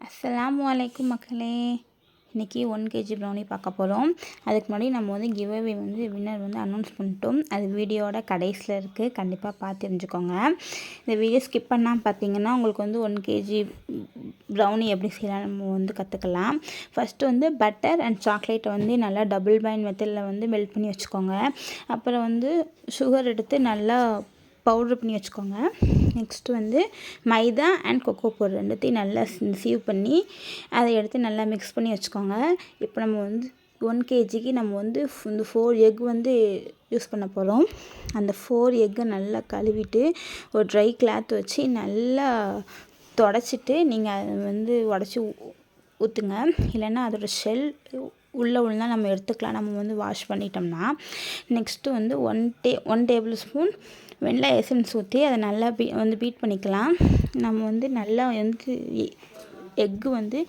அஸ்ஸலாமு அலைக்கும் மக்களே. இன்றைக்கி 1 kg ப்ரௌனி பார்க்க போகிறோம். அதுக்கு முன்னாடி நம்ம வந்து கிவ்அவே வின்னர் அனௌன்ஸ் பண்ணிட்டோம். அது வீடியோட கடைசியில் இருக்குது, கண்டிப்பாக பார்த்து தெரிஞ்சுக்கோங்க. இந்த வீடியோ ஸ்கிப் பண்ணாமல் பார்த்தீங்கன்னா உங்களுக்கு 1 kg ப்ரௌனி எப்படி செய்யலாம் நம்ம கற்றுக்கலாம். ஃபஸ்ட்டு பட்டர் அண்ட் சாக்லேட்டை நல்லா டபுள் பாயில் மெத்தடில் மெல்ட் பண்ணி வச்சுக்கோங்க. அப்புறம் சுகர் எடுத்து நல்லா பவுட்ரு பண்ணி வச்சுக்கோங்க. Next maida and cocoa powder ரெண்டுத்தையும் நல்லா சீவ் பண்ணி அதை எடுத்து நல்லா மிக்ஸ் பண்ணி வச்சுக்கோங்க. இப்போ நம்ம 1 kgக்கு நம்ம இந்த 4 எக் யூஸ் பண்ண போகிறோம். அந்த 4 எக்கை நல்லா கழுவிட்டு ஒரு ட்ரை கிளாத் வச்சு நல்லா தொடச்சிட்டு நீங்கள் அதை உடச்சி ஊற்றுங்க. இல்லைன்னா அதோட ஷெல் உள்ளே நம்ம எடுத்துக்கலாம், நம்ம வாஷ் பண்ணிட்டோம்னா. Next 1 table spoon vanilla essence ஊற்றி அதை நல்லா பீட் பண்ணிக்கலாம். நம்ம நல்லா எக்கு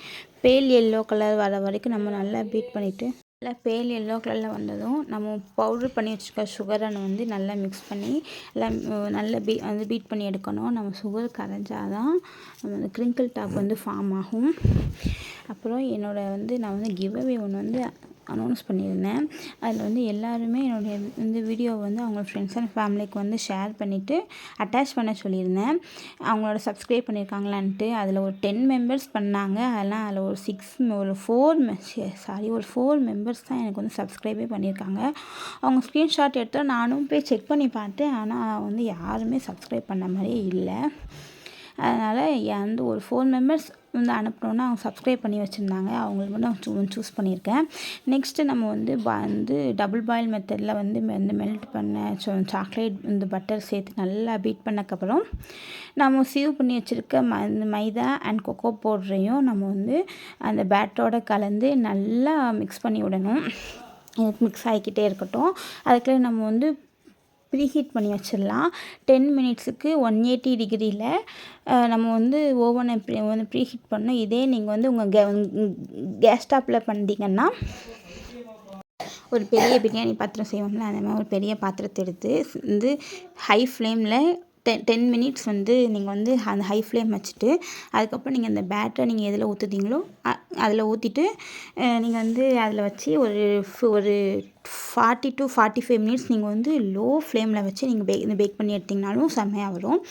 பேல் எல்லோ கலர் வர வரைக்கும் நம்ம நல்லா பீட் பண்ணிவிட்டு நல்லா பேல் எல்லோ கலரில் வந்ததும் நம்ம பவுட்ரு பண்ணி வச்சுருக்க சுகரை நல்லா மிக்ஸ் பண்ணி நல்லா பீட் பண்ணி எடுக்கணும். நம்ம சுகர் கரைஞ்சாதான் நம்ம கிரிங்கிள் டாப் ஃபார்ம் ஆகும். அப்புறம் நான் கிவ்அவே ஒன்று அனௌன்ஸ் பண்ணியிருந்தேன். அதில் எல்லாருமே என்னுடைய வீடியோவை அவங்க ஃப்ரெண்ட்ஸ் அண்ட் ஃபேமிலிக்கு ஷேர் பண்ணிவிட்டு அட்டாச் பண்ண சொல்லியிருந்தேன். அவங்களோட சப்ஸ்கிரைப் பண்ணியிருக்காங்களான்ட்டு. அதில் ஒரு 10 மெம்பர்ஸ் பண்ணாங்க. அதெல்லாம் அதில் ஒரு 4 மெம்பர்ஸ் தான் எனக்கு சப்ஸ்கிரைபே பண்ணியிருக்காங்க. அவங்க ஸ்க்ரீன்ஷாட் எடுத்தால் நானும் போய் செக் பண்ணி பார்த்தேன். ஆனால் யாருமே சப்ஸ்கிரைப் பண்ண மாதிரியே இல்லை. அதனால் ஒரு 4 மெம்பர்ஸ் அனுப்பினோன்னா அவங்க சப்ஸ்கிரைப் பண்ணி வச்சுருந்தாங்க. அவங்களுக்கு நான் சூஸ் பண்ணியிருக்கேன். நெக்ஸ்ட்டு நம்ம டபுள் பாயில் மெத்தடில் மெல்ட் பண்ண சாக்லேட் பட்டர் சேர்த்து நல்லா பீட் பண்ணக்கப்புறம் நம்ம சீவ் பண்ணி வச்சுருக்க மைதா அண்ட் கொக்கோ பவுடரையும் நம்ம அந்த பேட்டரோட கலந்து நல்லா மிக்ஸ் பண்ணி விடணும். மிக்ஸ் ஆகிக்கிட்டே இருக்கட்டும். அதுக்குள்ளே நம்ம ப்ரீஹீட் பண்ணி வச்சிடலாம். 10 மினிட்ஸுக்கு 180 டிகிரியில் நம்ம ஓவனை ப்ரீஹீட் பண்ணணும். இதே நீங்கள் உங்கள் கேஸ் ஸ்டாப்பில் பண்ணிட்டீங்கன்னா ஒரு பெரிய பிரியாணி பாத்திரம் செய்வோம்ல, அந்த மாதிரி ஒரு பெரிய பாத்திரத்தை எடுத்து ஹை ஃப்ளேமில் 10 மினிட்ஸ் நீங்கள் அந்த ஹை ஃப்ளேம் வச்சுட்டு அதுக்கப்புறம் நீங்கள் அந்த பேட்டரை நீங்கள் எதில் ஊற்றுதீங்களோ அதில் ஊற்றிட்டு நீங்கள் அதில் வச்சு ஒரு 40 to 45 மினிட்ஸ் நீங்கள் லோ ஃப்ளேமில் வச்சு நீங்கள் பேக் பண்ணி எடுத்திங்கனாலும் செம்மையாக வரும்.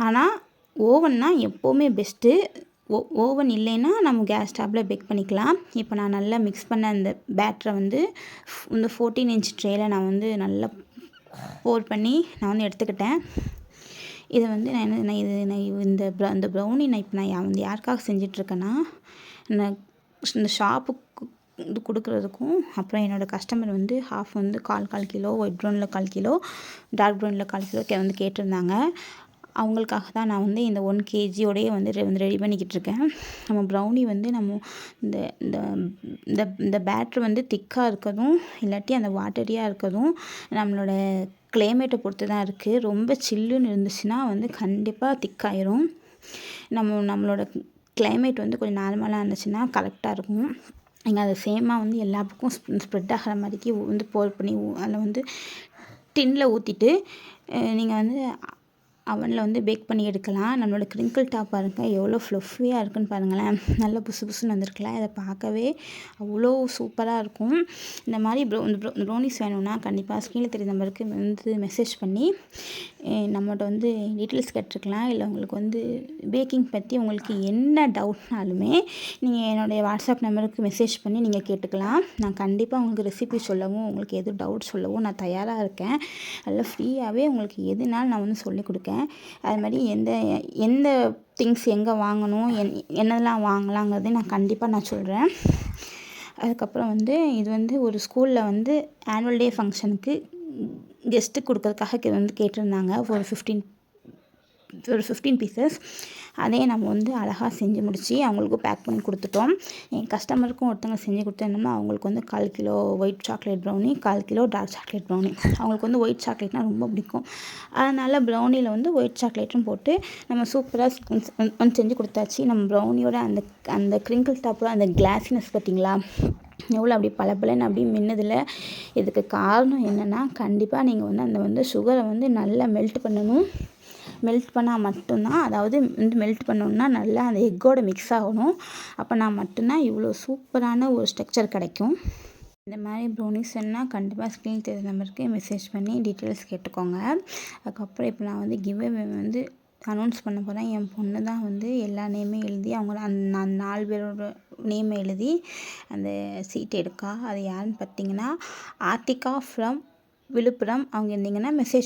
ஆனால் ஓவன்னா எப்போவுமே பெஸ்ட்டு. ஓவன் இல்லைன்னா நம்ம கேஸ் ஸ்டாப்பில் பேக் பண்ணிக்கலாம். இப்போ நான் நல்லா மிக்ஸ் பண்ண அந்த பேட்டரை இந்த 14 inch ட்ரேயில் நான் நல்லா போர் பண்ணி நான் எடுத்துக்கிட்டேன். இதை இந்த ப்ரௌனி நான் இப்போ யாருக்காக செஞ்சிட்ருக்கேன்னா, இந்த ஷாப்புக்கு கொடுக்குறதுக்கும் அப்புறம் என்னோடய கஸ்டமர் ஹாஃப் 1/4 கிலோ ஒயிட் ப்ரௌனில் 1/4 கிலோ டார்க் ப்ரௌனில் 1/4 கிலோ கேட்டிருந்தாங்க. அவங்களுக்காக தான் நான் இந்த 1 kgயோடையே ரெடி பண்ணிக்கிட்டு இருக்கேன். நம்ம ப்ரௌனி நம்ம இந்த பேட்ரு திக்காக இருக்கதும் இல்லாட்டி அந்த வாட்டரியாக இருக்கதும் நம்மளோட கிளைமேட்டை பொறுத்து தான் இருக்குது. ரொம்ப சில்லுன்னு இருந்துச்சுன்னா கண்டிப்பாக திக்காயிரும். நம்மளோட கிளைமேட் கொஞ்சம் நார்மலாக இருந்துச்சுன்னா கரெக்டாக இருக்கும். நீங்கள் அதை சேமாக எல்லா பக்கம் ஸ்ப்ரெட் ஆகிற மாதிரிக்கு போர் பண்ணி அதில் டின்னில் ஊற்றிட்டு நீங்கள் அவனில் பேக் பண்ணி எடுக்கலாம். நம்மளோட கிரிங்கிள் டாப் பாருங்கள் எவ்வளோ ஃப்ளஃபியாக இருக்குன்னு பாருங்களேன். நல்லா புசு புசுன்னு வந்திருக்கலாம். இதை பார்க்கவே அவ்வளோ சூப்பராக இருக்கும். இந்த மாதிரி ப்ரௌனிஸ் வேணும்னா கண்டிப்பாக ஸ்க்ரீனில் தெரியுற நம்பருக்கு மெசேஜ் பண்ணி நம்மகிட்ட டீட்டெயில்ஸ் கேட்டிருக்கலாம். இல்லை உங்களுக்கு பேக்கிங் பற்றி உங்களுக்கு என்ன டவுட்னாலுமே நீங்கள் என்னுடைய வாட்ஸ்அப் நம்பருக்கு மெசேஜ் பண்ணி நீங்கள் கேட்டுக்கலாம். நான் கண்டிப்பாக உங்களுக்கு ரெசிபி சொல்லவும் உங்களுக்கு எது டவுட் சொல்லவும் நான் தயாராக இருக்கேன். அதில் ஃப்ரீயாகவே உங்களுக்கு எதுனாலும் நான் சொல்லிக் கொடுக்கேன். அது மாதிரி எந்த திங்ஸ் எங்கே வாங்கணும், என்னெல்லாம் வாங்கலாங்கிறதையும் நான் கண்டிப்பாக சொல்கிறேன். அதுக்கப்புறம் இது ஒரு ஸ்கூலில் ஆனுவல் டே ஃபங்க்ஷனுக்கு கெஸ்ட்டுக்கு கொடுக்கறதுக்காக கேட்டிருந்தாங்க. ஒரு 15 பீசஸ். அதே நம்ம அழகாக செஞ்சு முடித்து அவங்களுக்கு பேக் பண்ணி கொடுத்துட்டோம். என் கஸ்டமருக்கும் ஒருத்தவங்க செஞ்சு கொடுத்துருந்தோம்னா அவங்களுக்கு 1/4 kilo white chocolate brownie, 1/4 kilo dark chocolate brownie. அவங்களுக்கு ஒயிட் சாக்லேட்னால் ரொம்ப பிடிக்கும். அதனால் ப்ரௌனியில் ஒயிட் சாக்லேட்டும் போட்டு நம்ம சூப்பராக செஞ்சு கொடுத்தாச்சு. நம்ம ப்ரௌனியோட அந்த கிரிங்கிள் டாப்போட அந்த கிளாஸினஸ் பார்த்திங்களா, எவ்வளோ அப்படி பளபளன்னு அப்படி மின்னுதில்ல. இதுக்கு காரணம் என்னென்னா கண்டிப்பாக நீங்கள் அந்த சுகரை நல்லா மெல்ட் பண்ணணும். மெல்ட் பண்ணால் மட்டும்தான், அதாவது வந்து மெல்ட் பண்ணோன்னா நல்லா அந்த எக்கோட மிக்ஸ் ஆகணும். அப்போனா மட்டும்தான் இவ்வளோ சூப்பரான ஒரு ஸ்ட்ரக்சர் கிடைக்கும். இந்த மாதிரி ப்ரௌனிஸ் வேணும்னா கண்டிப்பாக ஸ்க்ரீன் தெரியுற நம்பருக்கு மெசேஜ் பண்ணி டீட்டெயில்ஸ் கேட்டுக்கோங்க. அதுக்கப்புறம் இப்போ நான் வந்து கிவ் அவே வந்து அனௌன்ஸ் பண்ண போகிறேன். என் பொண்ணு தான் வந்து எல்லா நேமே எழுதி அவங்கள அந்த 4 பேரோட நேம் எழுதி அந்த சீட் எடுக்கா. அது யாருன்னு பார்த்தீங்கன்னா ஆர்த்திகா ஃப்ரம் விழுப்புரம். அவங்க இருந்தீங்கன்னா மெசேஜ்